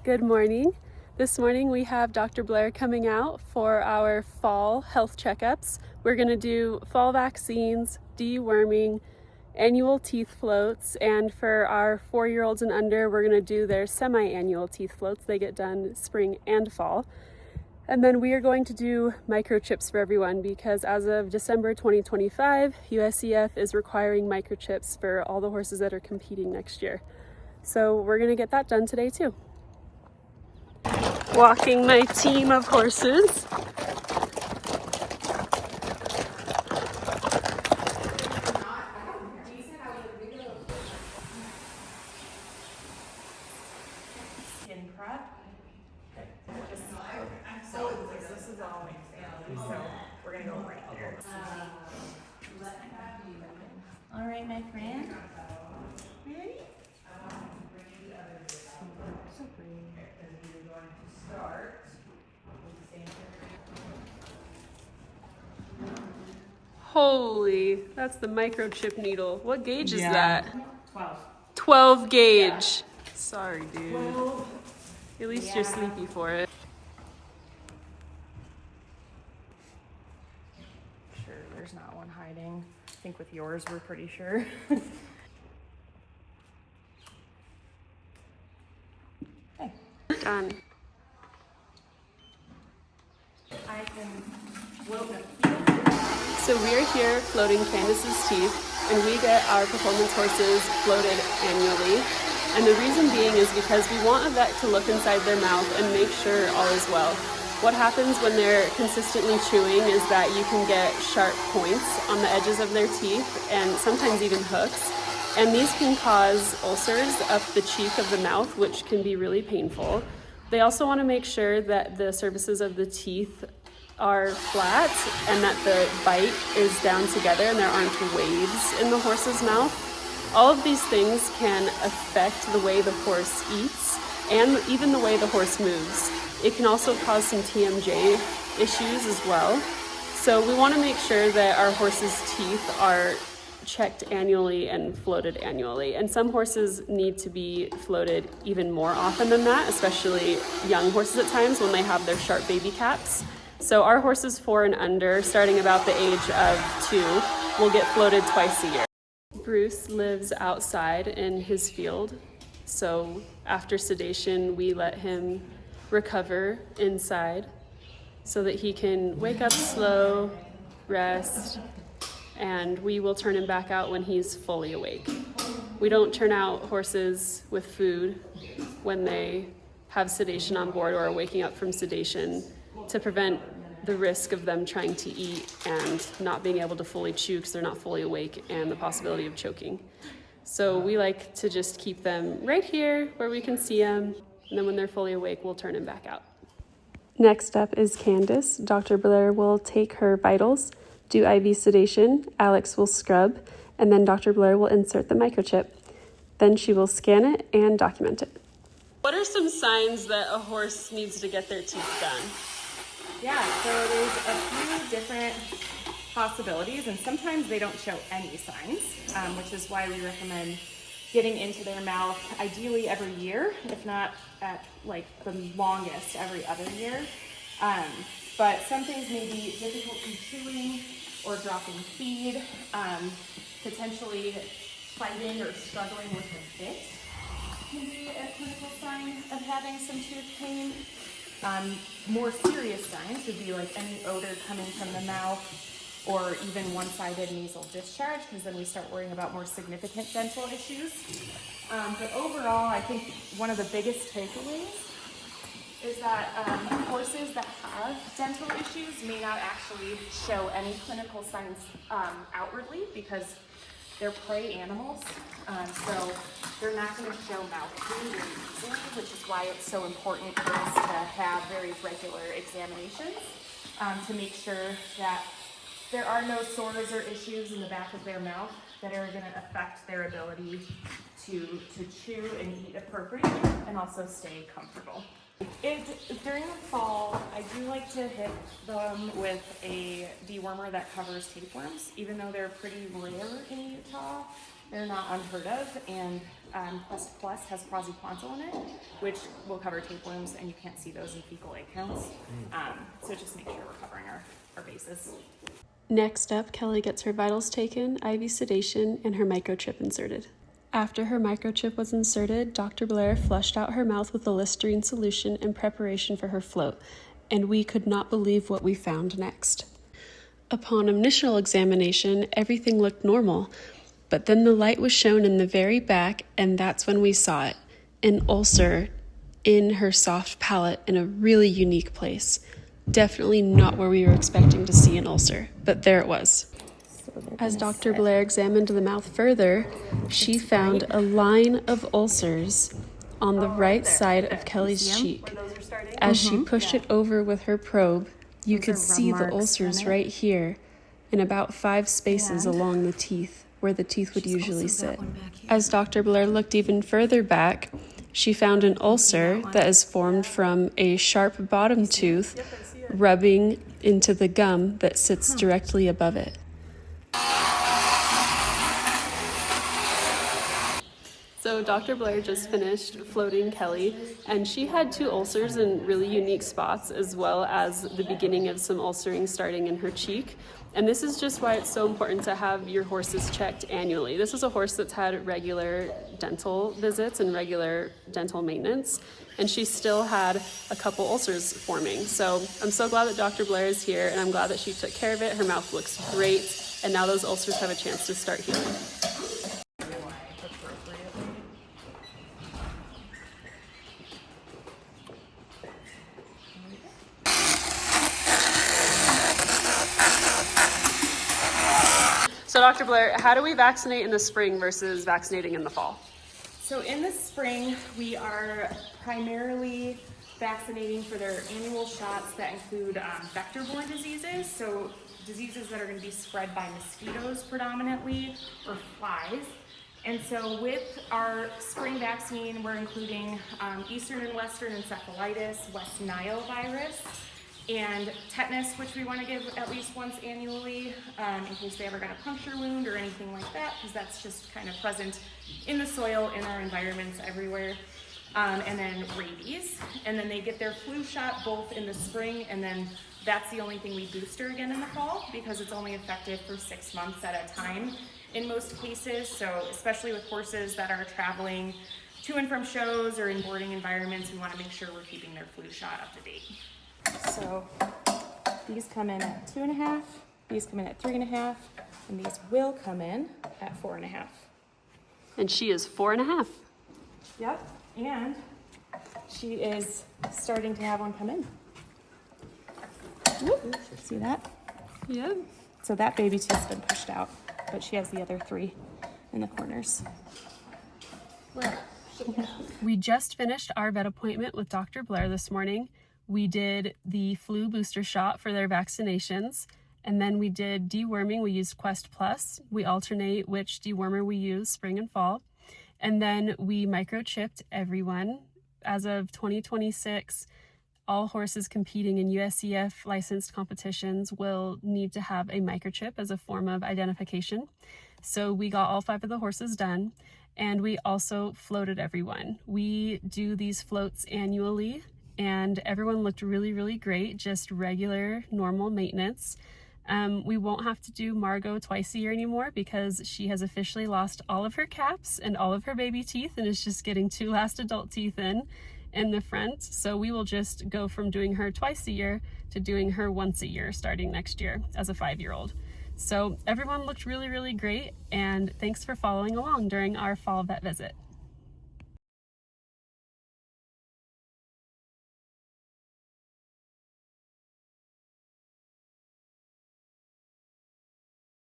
Good morning. This morning we have Dr. Blaire coming out for our fall health checkups. We're going to do fall vaccines, deworming, annual teeth floats, and for our 4-year-olds and under, we're going to do their semi-annual teeth floats. They get done spring and fall. And then we are going to do microchips for everyone because as of December 2025, USEF is requiring microchips for all the horses that are competing next year. So we're going to get that done today too. Walking my team of horses. Skin prep. So this is all my family, so we're gonna go right there. All right, my friend. Ready? So pretty. Holy, that's the microchip needle. What gauge is that? 12. 12 gauge. Yeah. Sorry, dude. 12. At least you're sleepy for it. Sure, there's not one hiding. I think with yours, we're pretty sure. Hey. Done. I can float them. So we are here floating Candace's teeth, and we get our performance horses floated annually. And the reason being is because we want a vet to look inside their mouth and make sure all is well. What happens when they're consistently chewing is that you can get sharp points on the edges of their teeth and sometimes even hooks. And these can cause ulcers up the cheek of the mouth, which can be really painful. They also want to make sure that the surfaces of the teeth are flat and that the bite is down together and there aren't waves in the horse's mouth. All of these things can affect the way the horse eats and even the way the horse moves. It can also cause some TMJ issues as well. So we want to make sure that our horse's teeth are checked annually and floated annually. And some horses need to be floated even more often than that, especially young horses at times when they have their sharp baby caps. So our horses 4 and under, starting about the age of 2, will get floated twice a year. Bruce lives outside in his field, so after sedation we let him recover inside so that he can wake up slow, rest, and we will turn him back out when he's fully awake. We don't turn out horses with food when they have sedation on board or are waking up from sedation to prevent the risk of them trying to eat and not being able to fully chew because they're not fully awake and the possibility of choking. So we like to just keep them right here where we can see them, and then when they're fully awake, we'll turn them back out. Next up is Candace. Dr. Blaire will take her vitals, do IV sedation, Alex will scrub, and then Dr. Blaire will insert the microchip. Then she will scan it and document it. What are some signs that a horse needs to get their teeth done? Yeah, so there's a few different possibilities, and sometimes they don't show any signs, which is why we recommend getting into their mouth ideally every year, if not at like the longest every other year. But some things may be difficulty chewing or dropping feed, potentially fighting or struggling with a bit can be a clinical sign of having some tooth pain. More serious signs would be like any odor coming from the mouth or even one-sided nasal discharge, because then we start worrying about more significant dental issues. But overall, I think one of the biggest takeaways is that horses that have dental issues may not actually show any clinical signs outwardly because they're prey animals, so they're not going to show mouth pain very easily, which is why it's so important for us to have very regular examinations to make sure that there are no sores or issues in the back of their mouth that are going to affect their ability to chew and eat appropriately and also stay comfortable. During the fall, I do like to hit them with a dewormer that covers tapeworms. Even though they're pretty rare in Utah, they're not unheard of, and Quest Plus has praziquantel in it, which will cover tapeworms, and you can't see those in fecal egg counts. So just make sure we're covering our bases. Next up, Kelly gets her vitals taken, IV sedation, and her microchip inserted. After her microchip was inserted, Dr. Blaire flushed out her mouth with a Listerine solution in preparation for her float, and we could not believe what we found next. Upon initial examination, everything looked normal, but then the light was shown in the very back, and that's when we saw it, an ulcer in her soft palate in a really unique place. Definitely not where we were expecting to see an ulcer, but there it was. As Dr. Blaire examined the mouth further, she found a line of ulcers on the right side of Kelly's cheek. As she pushed it over with her probe, you could see the ulcers right here in about 5 spaces along the teeth, where the teeth would usually sit. As Dr. Blaire looked even further back, she found an ulcer that is formed from a sharp bottom tooth rubbing into the gum that sits directly above it. So Dr. Blaire just finished floating Kelly, and she had 2 ulcers in really unique spots, as well as the beginning of some ulcering starting in her cheek. And this is just why it's so important to have your horses checked annually. This is a horse that's had regular dental visits and regular dental maintenance, and she still had a couple ulcers forming. So I'm so glad that Dr. Blaire is here, and I'm glad that she took care of it. Her mouth looks great, and now those ulcers have a chance to start healing. So Dr. Blaire, how do we vaccinate in the spring versus vaccinating in the fall? So in the spring, we are primarily vaccinating for their annual shots that include vector-borne diseases, so diseases that are going to be spread by mosquitoes predominantly, or flies. And so with our spring vaccine, we're including Eastern and Western encephalitis, West Nile virus, and tetanus, which we want to give at least once annually in case they ever got a puncture wound or anything like that, because that's just kind of present in the soil, in our environments everywhere. And then rabies. And then they get their flu shot both in the spring, and then that's the only thing we booster again in the fall, because it's only effective for 6 months at a time in most cases. So especially with horses that are traveling to and from shows or in boarding environments, we want to make sure we're keeping their flu shot up to date. So these come in at 2.5, these come in at 3.5, and these will come in at 4.5. And she is 4.5. Yep, and she is starting to have one come in. Whoop. See that? Yeah. So that baby tooth's been pushed out, but she has the other 3 in the corners. We just finished our vet appointment with Dr. Blaire this morning. We did the flu booster shot for their vaccinations, and then we did deworming. We used Quest Plus. We alternate which dewormer we use, spring and fall. And then we microchipped everyone. As of 2026, all horses competing in USCF licensed competitions will need to have a microchip as a form of identification. So we got all 5 of the horses done, and we also floated everyone. We do these floats annually, and everyone looked really, really great, just regular, normal maintenance. We won't have to do Margot twice a year anymore because she has officially lost all of her caps and all of her baby teeth and is just getting 2 last adult teeth in the front. So we will just go from doing her twice a year to doing her once a year starting next year as a 5-year-old. So everyone looked really, really great, and thanks for following along during our fall vet visit.